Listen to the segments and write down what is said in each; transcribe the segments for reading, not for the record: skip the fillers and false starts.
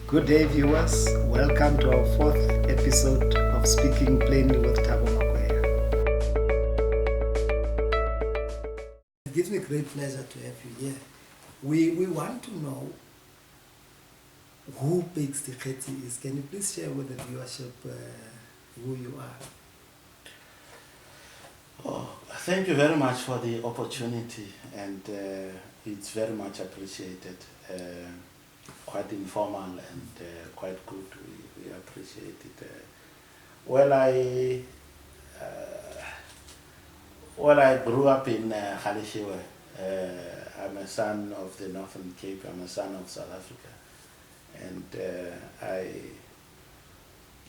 Good day, viewers. Welcome to our fourth episode of Speaking Plainly with Thabo Makweya. It gives me great pleasure to have you here. We want to know who Pakes Dikgetsi is. Can you please share with the viewership who you are? Oh, thank you very much for the opportunity, and it's very much appreciated. Quite informal and quite good. We appreciate it. I grew up in Khalishiwe. I'm a son of the Northern Cape. I'm a son of South Africa, and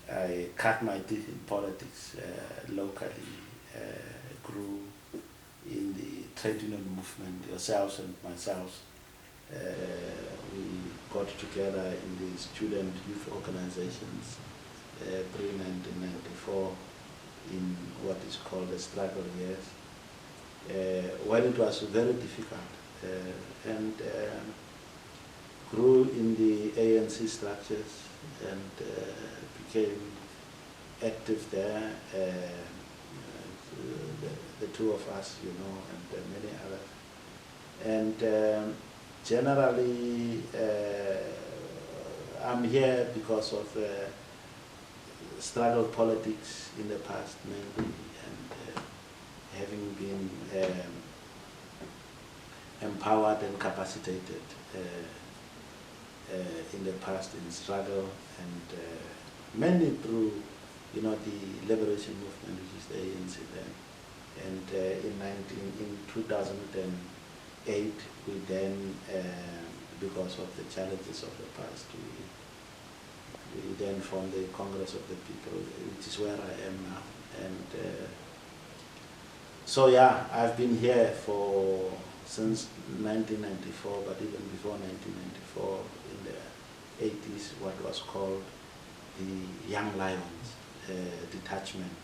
I cut my teeth in politics locally. Grew in the trade union movement, yourselves and myself. We got together in the student youth organizations pre-1994 in what is called the struggle years, where it was very difficult, and grew in the ANC structures and became active there, the two of us, you know, and many others. And generally, I'm here because of struggle politics in the past mainly, and having been empowered and capacitated in the past in struggle, and mainly through, you know, the liberation movement, which is the ANC then. And in 2008, we then, because of the challenges of the past, we then formed the Congress of the People, which is where I am now. And so yeah, I've been here since 1994, but even before 1994, in the 80s, what was called the Young Lions detachment.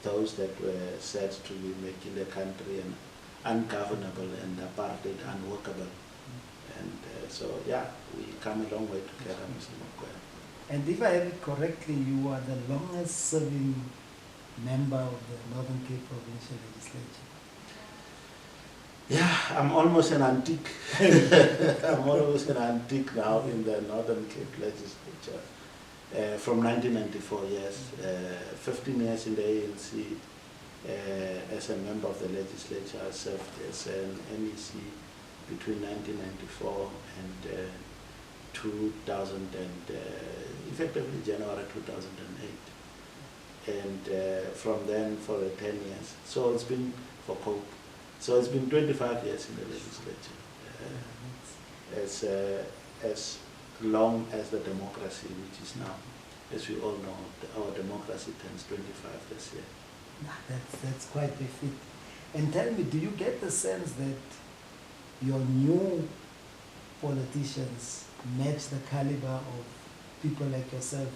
Those that were said to be making the country ungovernable and apartheid unworkable. And so, yeah, we come a long way together, Mr. Makweya. And if I have it correctly, you are the longest serving member of the Northern Cape Provincial Legislature. Yeah, I'm almost an antique. I'm almost an antique now in the Northern Cape Legislature. From 1994, yes, 15 years in the ANC as a member of the legislature. I served as an MEC between 1994 and 2000, and effectively January 2008. And from then for 10 years. So it's been for COPE. So it's been 25 years in the legislature. As long as the democracy, which is now, as we all know, our democracy turns 25 this year. That's quite a feat. And tell me, do you get the sense that your new politicians match the caliber of people like yourself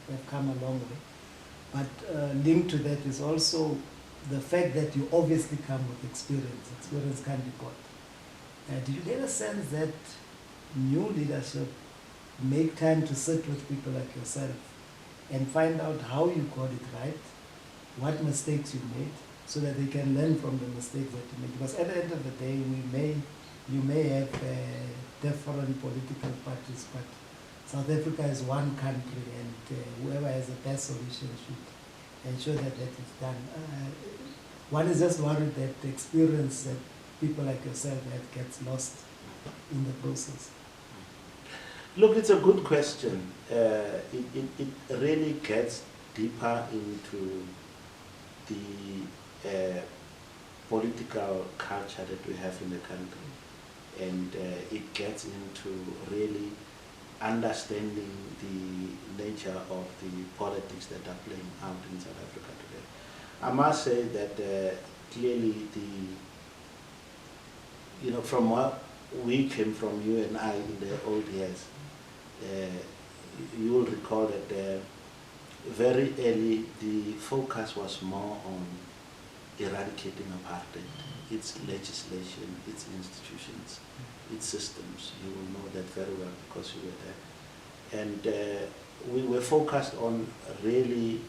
who have come a long way? But linked to that is also the fact that you obviously come with experience. Experience can't be bought. Do you get a sense that new leadership make time to sit with people like yourself and find out how you got it right, what mistakes you made, so that they can learn from the mistakes that you made? Because at the end of the day, you may have different political parties, but South Africa is one country, and whoever has the best solution should ensure that that is done. One is just worried that the experience that people like yourself have gets lost in the process. Look, it's a good question. It really gets deeper into the political culture that we have in the country, and it gets into really understanding the nature of the politics that are playing out in South Africa today. I must say that clearly from what we came from, you and I, in the old years, you will recall that very early the focus was more on eradicating apartheid, its legislation, its institutions, its systems. You will know that very well because you were there. And we were focused on really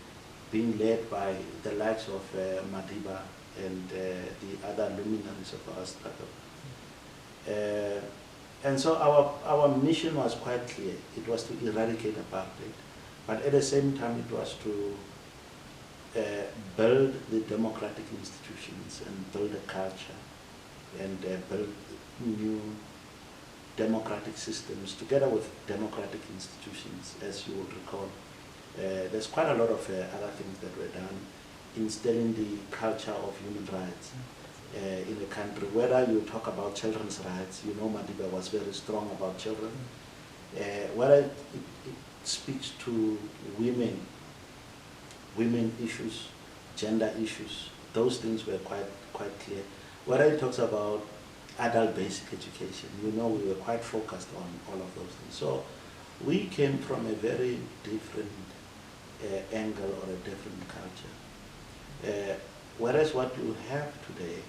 being led by the likes of Madiba and the other luminaries of our struggle. And so our mission was quite clear. It was to eradicate apartheid, but at the same time it was to build the democratic institutions and build a culture and build new democratic systems together with democratic institutions. As you would recall, there's quite a lot of other things that were done, instilling the culture of human rights in the country. Whether you talk about children's rights, you know Madiba was very strong about children. Whether it speaks to women issues, gender issues, those things were quite clear. Whether it talks about adult basic education, you know we were quite focused on all of those things. So we came from a very different angle or a different culture. Whereas what you have today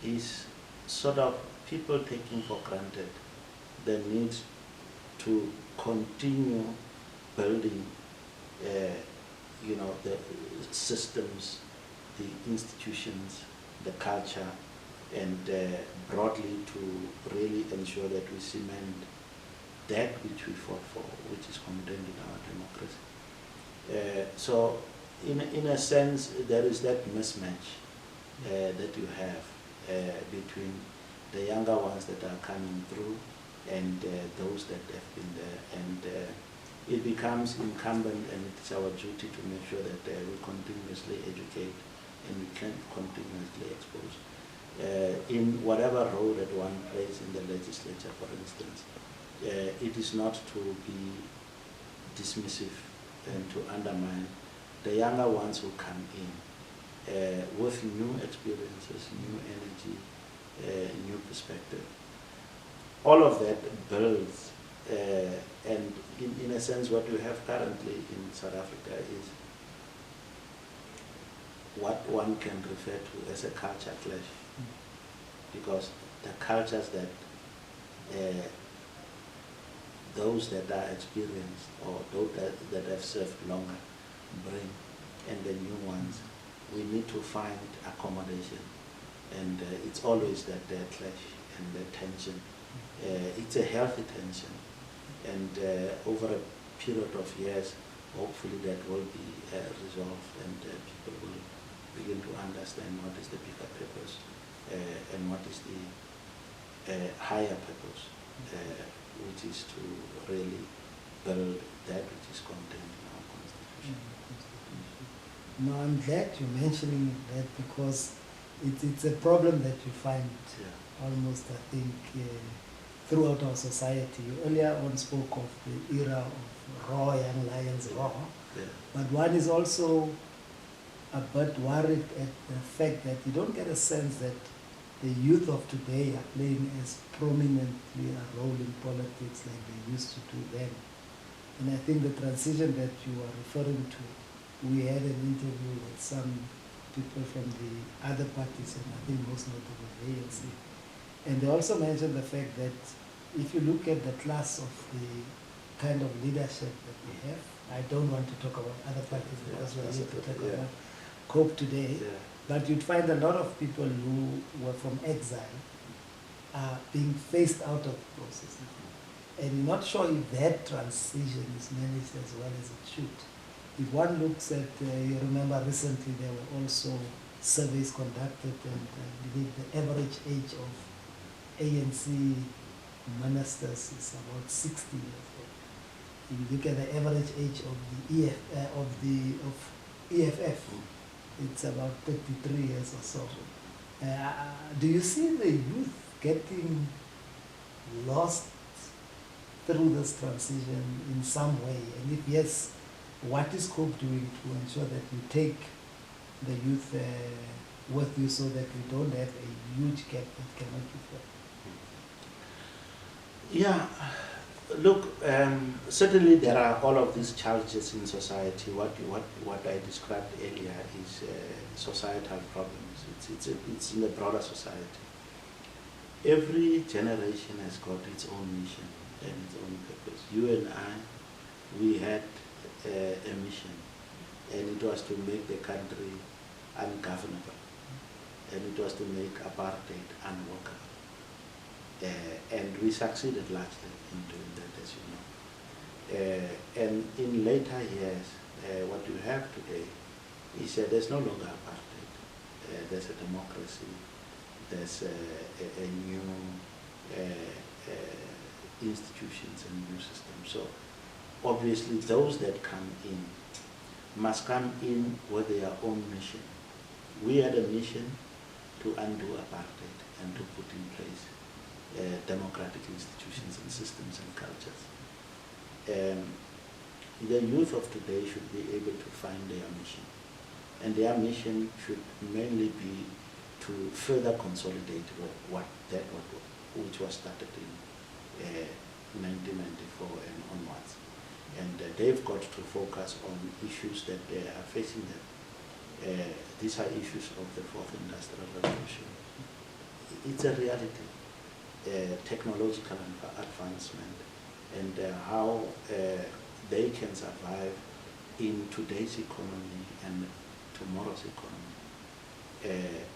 is sort of people taking for granted the need to continue building the systems, the institutions, the culture, and broadly to really ensure that we cement that which we fought for, which is contained in our democracy. So in a sense, there is that mismatch that you have between the younger ones that are coming through and those that have been there. And it becomes incumbent, and it's our duty to make sure that we continuously educate and we can continuously expose. In whatever role that one plays in the legislature, for instance, it is not to be dismissive and to undermine the younger ones who come in with new experiences, new energy, new perspective. All of that builds, and in a sense what we have currently in South Africa is what one can refer to as a culture clash, because the cultures that those that are experienced or those that have served longer bring, and the new ones, we need to find accommodation, and it's always that clash and the tension. It's a healthy tension, and over a period of years, hopefully that will be resolved, and people will begin to understand what is the bigger purpose and what is the higher purpose, which is to really build that which is contained in our Constitution. No, I'm glad you're mentioning that, because it's a problem that you find almost, I think, throughout our society. You earlier on spoke of the era of raw young lions, raw, but one is also a bit worried at the fact that you don't get a sense that the youth of today are playing as prominently a role in politics like they used to do then. And I think the transition that you are referring to, we had an interview with some people from the other parties, and I think most notably the ANC. And they also mentioned the fact that if you look at the class of the kind of leadership that we have, I don't want to talk about other parties because we're here to talk about COPE today, but you'd find a lot of people who were from exile are being phased out of the process now. And you're not sure if that transition is managed as well as it should. If one looks at, you remember recently there were also surveys conducted, and I believe the average age of ANC ministers is about 60 years old. If you look at the average age of the EFF, it's about 33 years or so. Do you see the youth getting lost through this transition in some way? And if yes, what is COPE doing to ensure that you take the youth with you so that we don't have a huge gap that cannot be filled? Yeah, Look, certainly there are all of these challenges in society. What I described earlier is societal problems. It's in the broader society. Every generation has got its own mission and its own purpose. You and I, we had a mission, and it was to make the country ungovernable, and it was to make apartheid unworkable. And we succeeded largely in doing that, as you know. And in later years, what you have today is there's no longer apartheid. There's a democracy. There's a new institutions and new systems. So obviously those that come in must come in with their own mission. We had a mission to undo apartheid and to put in place democratic institutions and systems and cultures. The youth of today should be able to find their mission. And their mission should mainly be to further consolidate which was started in 1994 and onwards. And they've got to focus on issues that are facing them. These are issues of the fourth industrial revolution. It's a reality. Technological advancement and how they can survive in today's economy and tomorrow's economy,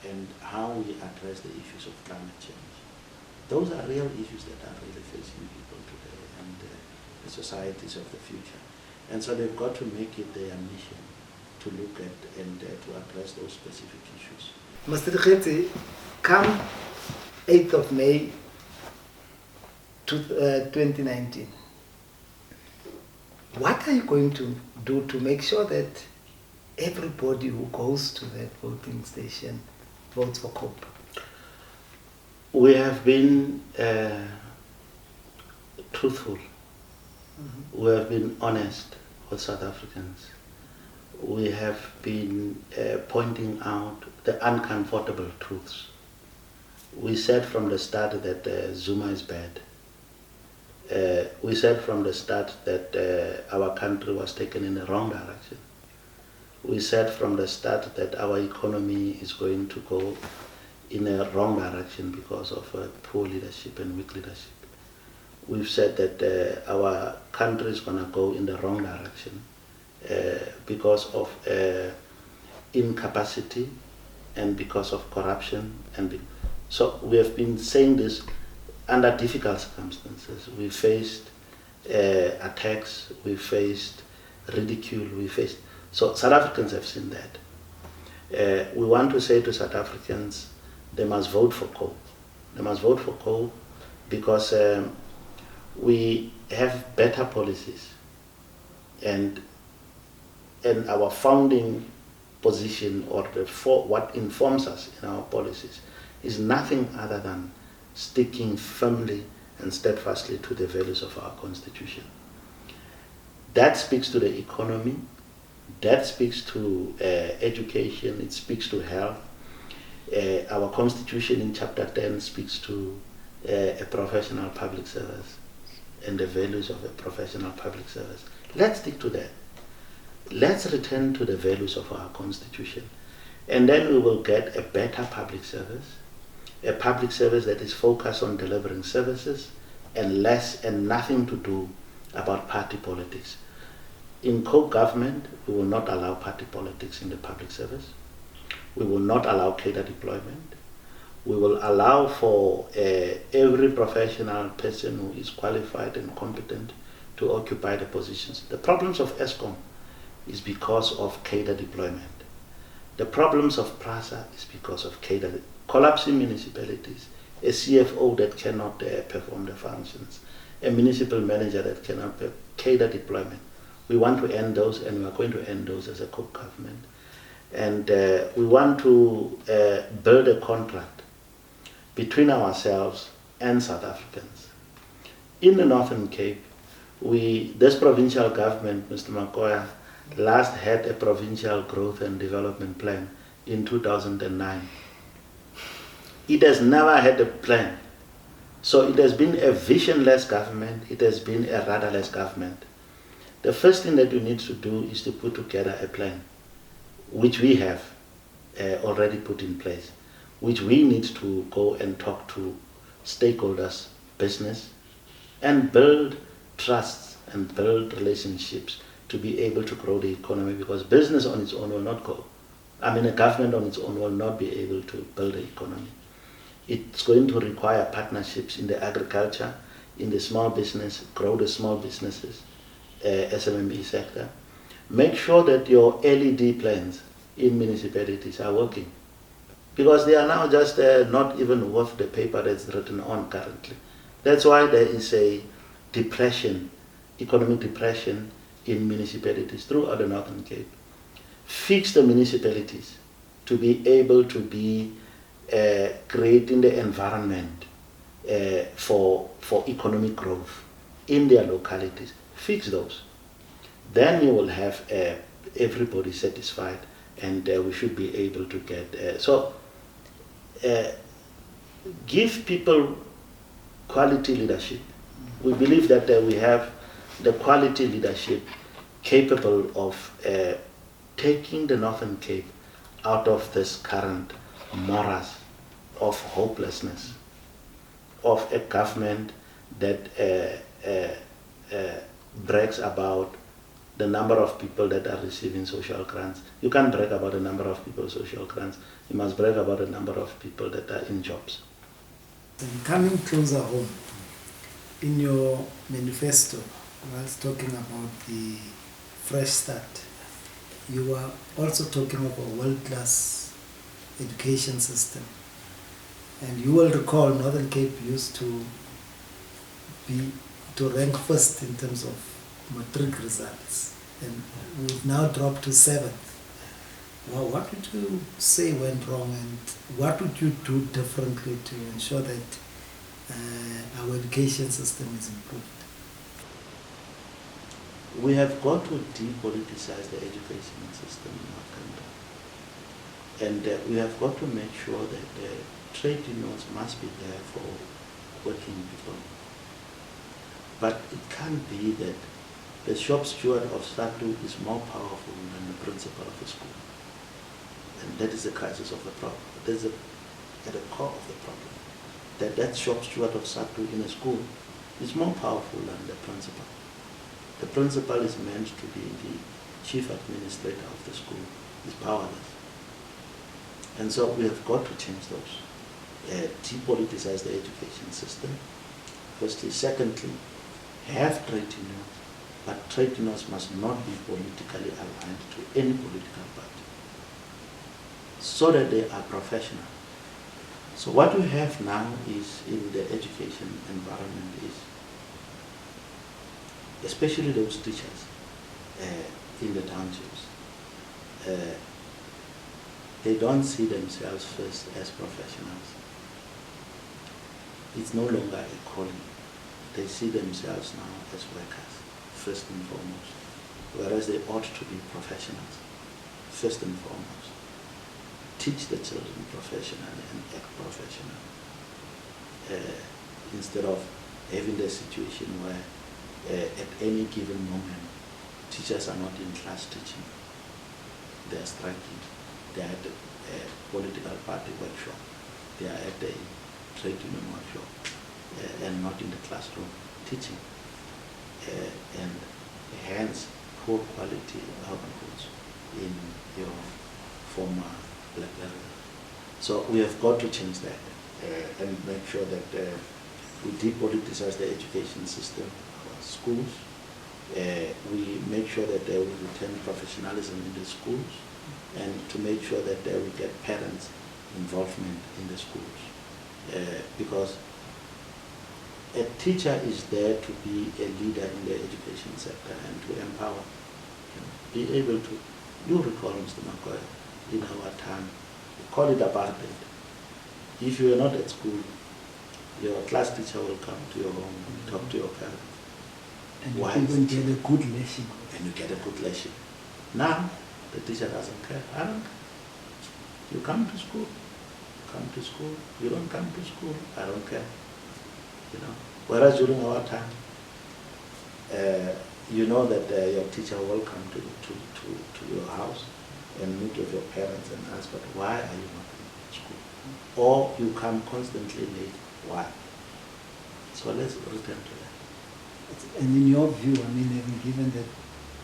and how we address the issues of climate change. Those are real issues that are really facing people today and the societies of the future. And so they've got to make it their mission to look at and to address those specific issues. Mr. Dikgetsi, come 8th of May 2019, what are you going to do to make sure that everybody who goes to that voting station votes for COPE? We have been truthful. Mm-hmm. We have been honest with South Africans. We have been pointing out the uncomfortable truths. We said from the start that Zuma is bad. We said from the start that our country was taken in the wrong direction. We said from the start that our economy is going to go in a wrong direction because of poor leadership and weak leadership. We've said that our country is going to go in the wrong direction because of incapacity and because of corruption. So we have been saying this under difficult circumstances. We faced attacks, we faced ridicule, so South Africans have seen that. We want to say to South Africans, they must vote for COPE. They must vote for COPE because we have better policies, and our founding position or what informs us in our policies is nothing other than sticking firmly and steadfastly to the values of our Constitution. That speaks to the economy, that speaks to education, it speaks to health. Our Constitution in Chapter 10 speaks to a professional public service and the values of a professional public service. Let's stick to that. Let's return to the values of our Constitution, and then we will get a better public service, a public service that is focused on delivering services and nothing to do about party politics. In COPE government, we will not allow party politics in the public service. We will not allow cadre deployment. We will allow for every professional person who is qualified and competent to occupy the positions. The problems of ESCOM is because of cadre deployment. The problems of PRASA is because of cadre collapsing municipalities, a CFO that cannot perform the functions, a municipal manager that cannot cadre deployment. We want to end those, and we are going to end those as a COPE government. And we want to build a contract between ourselves and South Africans. In the Northern Cape, this provincial government, Mr. Makweya, last had a provincial growth and development plan in 2009. It has never had a plan So it has been a visionless government, it has been a rudderless government. The first thing that you need to do is to put together a plan, which we have already put in place, which we need to go and talk to stakeholders, business, and build trusts and build relationships to be able to grow the economy, because business on its own will not go. I mean, a government on its own will not be able to build the economy. It's going to require partnerships in the agriculture, in the small business, grow the small businesses, SMME sector. Make sure that your LED plans in municipalities are working, because they are now just not even worth the paper that's written on currently. That's why there is a depression, economic depression in municipalities throughout the Northern Cape. Fix the municipalities to be able to be creating the environment for economic growth in their localities. Fix those. Then you will have everybody satisfied, and we should be able to get give people quality leadership. We believe that we have the quality leadership capable of taking the Northern Cape out of this current morass of hopelessness, of a government that brags about the number of people that are receiving social grants. You can't brag about the number of people social grants. You must brag about the number of people that are in jobs. And coming closer home, in your manifesto, whilst talking about the fresh start, you were also talking about a world-class education system. And you will recall Northern Cape used to rank first in terms of matric results, and we've now dropped to 7th. Well, what would you say went wrong, and what would you do differently to ensure that our education system is improved? We have got to depoliticize the education system in our country. And we have got to make sure that trade unions must be there for working people. But it can't be that the shop steward of SATU is more powerful than the principal of the school. And that is the crisis of the problem. That is at the core of the problem. That shop steward of SATU in a school is more powerful than the principal. The principal is meant to be the chief administrator of the school, is powerless. And so we have got to change those. Depoliticize the education system, firstly. Secondly, have trade unions, but trade unions must not be politically aligned to any political party, so that they are professional. So what we have now is, in the education environment, is especially those teachers in the townships, they don't see themselves first as professionals. It's no longer a calling. They see themselves now as workers, first and foremost, whereas they ought to be professionals, first and foremost. Teach the children professionally and act professionally, instead of having the situation where at any given moment teachers are not in class teaching. They are striking. They are at a political party workshop. They are at a trade union workshop, and not in the classroom teaching. And hence poor quality outputs in your former BlackBerry. So we have got to change that and make sure that we depoliticize the education system, our schools. We make sure that we return professionalism in the schools, and to make sure that we get parents' involvement in the schools. Because a teacher is there to be a leader in the education sector and to empower, be able to. You recall, Mr. Makweya, in our time, we call it apartheid. If you are not at school, your class teacher will come to your home and talk to your parents. And you even get a good lesson. And you get a good lesson. Now, the teacher doesn't care. I don't care. You come to school. You come to school. You don't come to school. I don't care. you know. Whereas during our time, you know that your teacher will come to your house and meet with your parents and ask, but why are you not in school? Or you come constantly late, why? So let's return to that. And in your view, I mean, having given that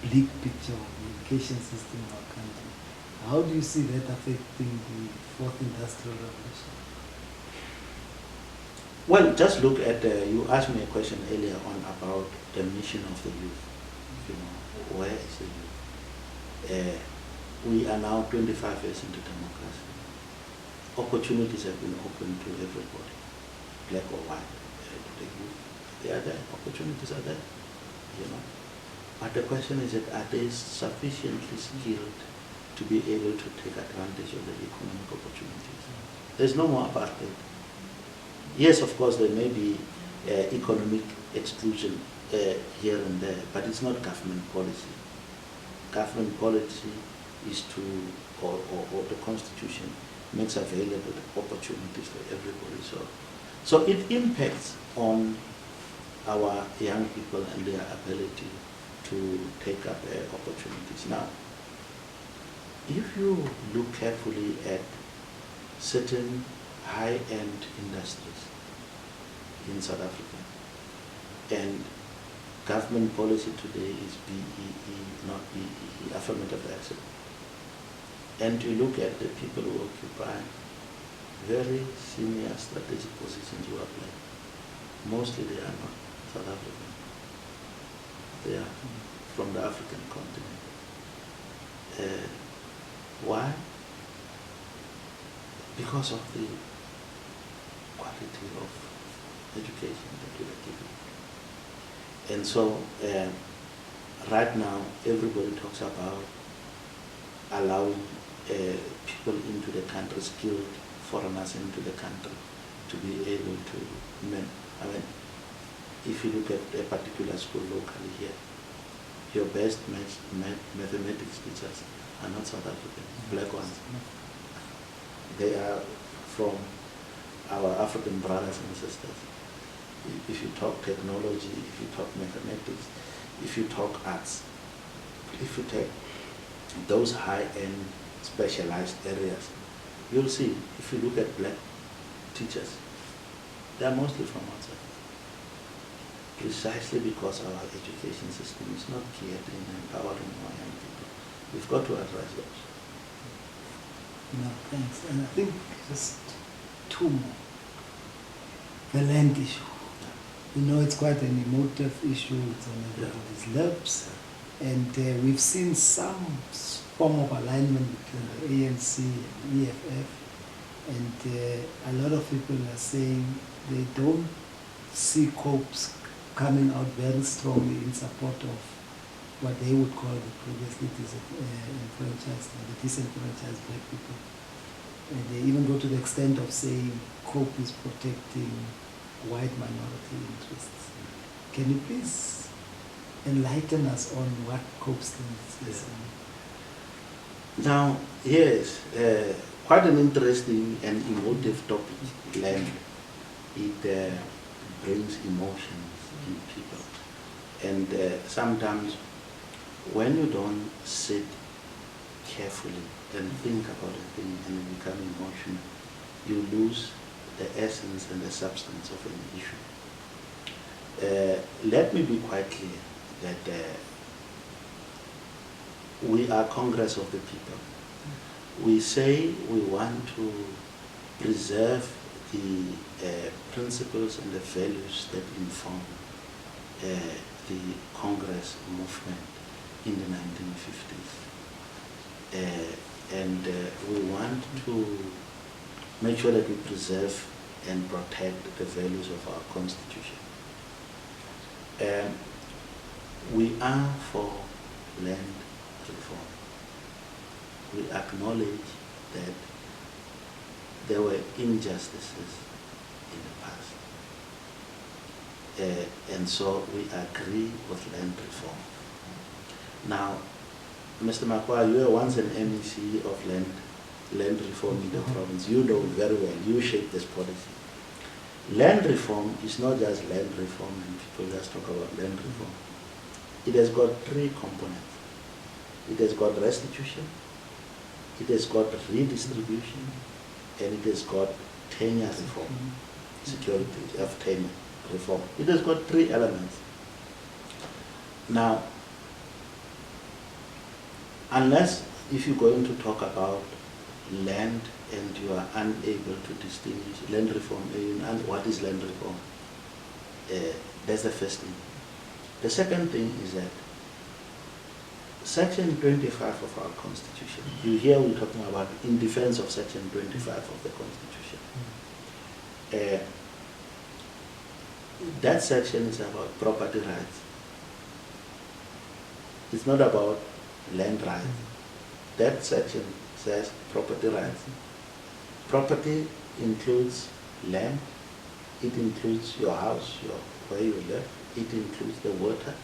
bleak picture of the education system in our country, how do you see that affecting the fourth industrial revolution? Well, just look at, you asked me a question earlier on about the mission of the youth. You know, where is the youth? We are now 25 years into democracy. Opportunities have been opened to everybody, black or white, to the youth. They are there, opportunities are there, you know. But the question is that are they sufficiently skilled to be able to take advantage of the economic opportunities? There's no more about that. Yes, of course, there may be economic exclusion here and there, but it's not government policy. Government policy is to, or the Constitution makes available opportunities for everybody. So it impacts on our young people and their ability to take up opportunities. Now, if you look carefully at certain high-end industries in South Africa, and government policy today is BEE, not BEE, affirmative action. And you look at the people who occupy very senior strategic positions who are black. Mostly they are not South African. They are from the African continent. Why? Because of the quality of education that we are giving. And so, right now, everybody talks about allowing people into the country, skilled foreigners into the country, to be able to, I mean, if you look at a particular school locally here, your best mathematics teachers are not South African, black ones. They are from our African brothers and sisters. If you talk technology, if you talk mathematics, if you talk arts, if you take those high-end specialized areas, you'll see, if you look at black teachers, they are mostly from outside. Precisely because our education system is not geared in empowering our young people. We've got to address those. No, thanks. And I think just two more. The land issue. You know, it's quite an emotive issue. It's on everybody's lips. And we've seen some form of alignment between the ANC and EFF. And a lot of people are saying they don't see COPEs coming out very strongly in support of what they would call the previously disenfranchised or the disenfranchised black people. And they even go to the extent of saying COPE is protecting white minority interests. Can you please enlighten us on what COPE stands for? Now, yes, quite an interesting and emotive topic, land. It brings emotions in people. And sometimes when you don't sit carefully and think about a thing and you become emotional, you lose the essence and the substance of an issue. Let me be quite clear that we are Congress of the people. We say we want to preserve the principles and the values that inform the Congress movement in the 1950s. And we want to make sure that we preserve and protect the values of our Constitution. We are for land reform. We acknowledge that there were injustices in the past. And so we agree with land reform. Now, Mr. Makweya, you were once an MEC of land reform in the province. You know very well, you shaped this policy. Land reform is not just land reform and people just talk about land reform. It has got three components. It has got restitution, it has got redistribution, and it has got tenure reform, security of tenure reform. It has got three elements. Now, unless if you're going to talk about land and you are unable to distinguish land reform and what is land reform, that's the first thing. The second thing is that Section 25 of our Constitution, you hear we're talking about in defense of Section 25 of the Constitution. That section is about property rights. It's not about land rights. That section says property rights. Property includes land, it includes your house, where you live, it includes the water,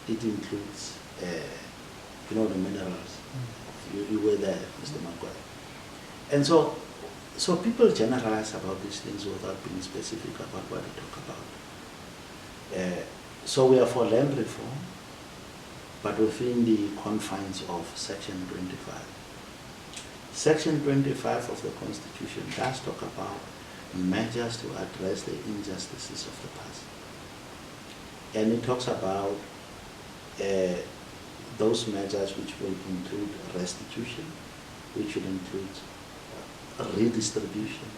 it includes the minerals. You were there, Mr. Makweya. And so people generalize about these things without being specific about what they talk about. So we are for land reform, but within the confines of Section 25. Section 25 of the Constitution does talk about measures to address the injustices of the past. And it talks about those measures which will include restitution, which will include redistribution,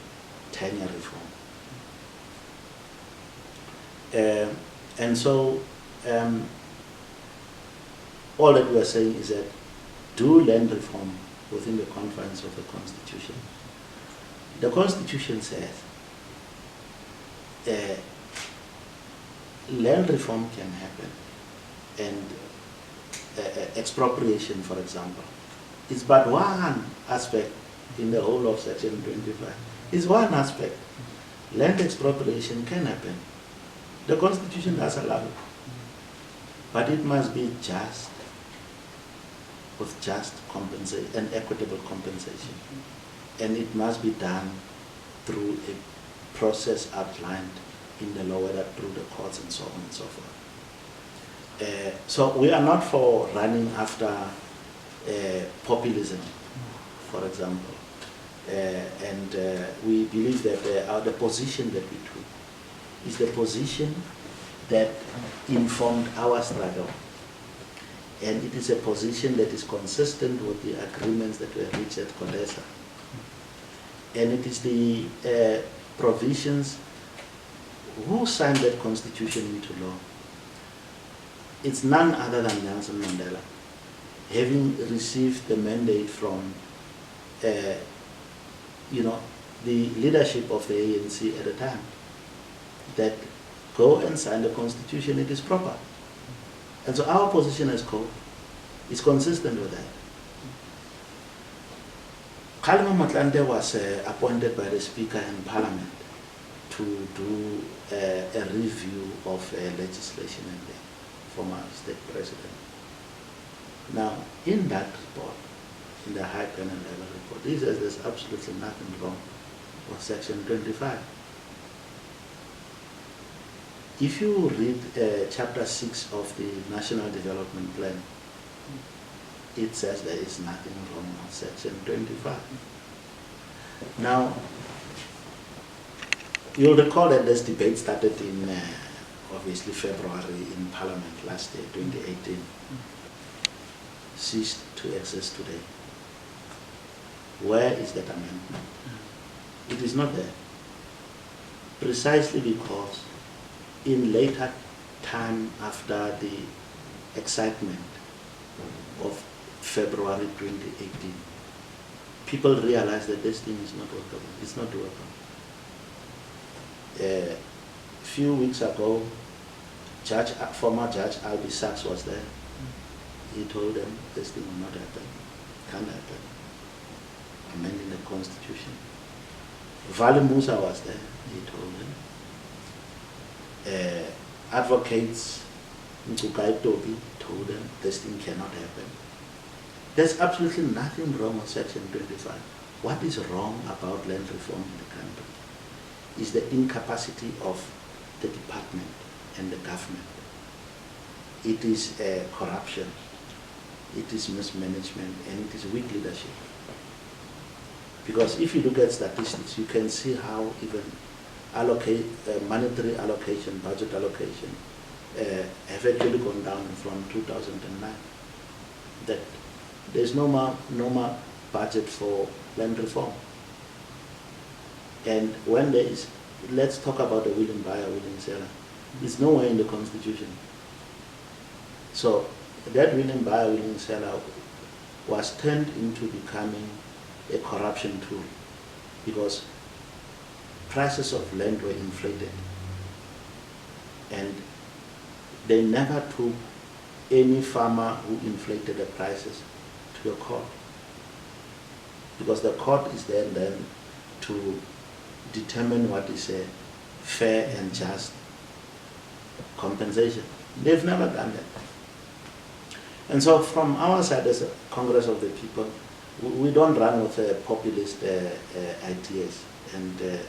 tenure reform. And so all that we are saying is that do land reform within the confines of the Constitution. The Constitution says land reform can happen, and expropriation, for example, is but one aspect in the whole of Section 25. It's one aspect. Land expropriation can happen. The Constitution does allow it. But it must be just, with just compensation and equitable compensation. And it must be done through a process outlined in the law, whether through the courts and so on and so forth. So we are not for running after populism, for example. And we believe that the position that we took is the position that informed our struggle. And it is a position that is consistent with the agreements that were reached at Kodesa. And it is the provisions. Who signed that constitution into law? It's none other than Nelson Mandela, having received the mandate from the leadership of the ANC at the time, that go and sign the constitution, it is proper. And so our position as COPE is consistent with that. Kgalema Motlanthe was appointed by the Speaker in Parliament to do a review of legislation in the former state president. Now, in that report, in the High Panel Level report, he says there's absolutely nothing wrong with Section 25. If you read Chapter 6 of the National Development Plan, it says there is nothing wrong with Section 25. Now, you'll recall that this debate started in, obviously, February in Parliament last year, 2018. Ceased to exist today. Where is that amendment? It is not there. Precisely because in later time after the excitement of February 2018, people realized that this thing is not workable. It's not workable. A few weeks ago, former Judge Albie Sachs was there. He told them this thing will not happen, can't happen. Amending the constitution. Vali Musa was there. He told them. Advocates Nkukai Tobi told them this thing cannot happen. There's absolutely nothing wrong with Section 25. What is wrong about land reform in the country? is the incapacity of the department and the government. It is corruption, it is mismanagement, and it is weak leadership. Because if you look at statistics, you can see how even monetary allocation, budget allocation, have actually gone down from 2009. That there's no more budget for land reform. And when there is, let's talk about the willing buyer, willing seller. It's nowhere in the Constitution. So that willing buyer, willing seller was turned into becoming a corruption tool because prices of land were inflated. And they never took any farmer who inflated the prices to the court. Because the court is there then to determine what is a fair and just compensation. They've never done that. And so from our side as a Congress of the People, we don't run with populist ideas and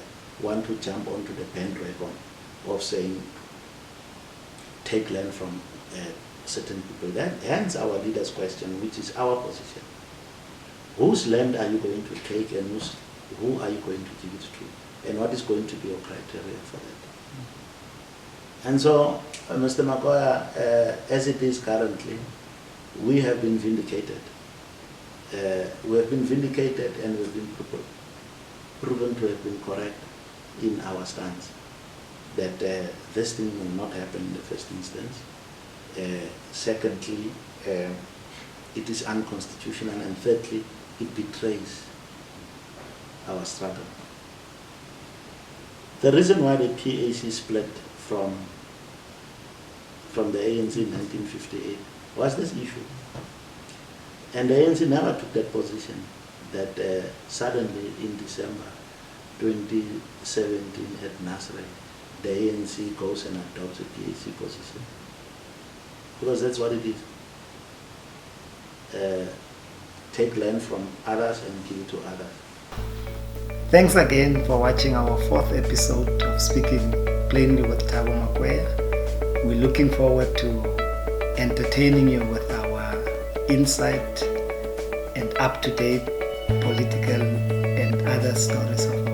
want to jump onto the bandwagon of saying take land from certain people. That ends our leader's question, which is our position. Whose land are you going to take and who are you going to give it to? And what is going to be your criteria for that? And so, Mr. Makweya, as it is currently, we have been vindicated. We have been vindicated and we've been proven to have been correct in our stance that this thing will not happen in the first instance. Secondly, it is unconstitutional, and thirdly, it betrays our struggle. The reason why the PAC split from the ANC in 1958 was this issue. And the ANC never took that position that suddenly in December 2017 at Nasrec, the ANC goes and adopts a PAC position. Because that's what it is. Take land from others and give it to others. Thanks again for watching our 4th episode of Speaking Plainly with Thabo Makweya. We're looking forward to entertaining you with our insight and up-to-date political and other stories of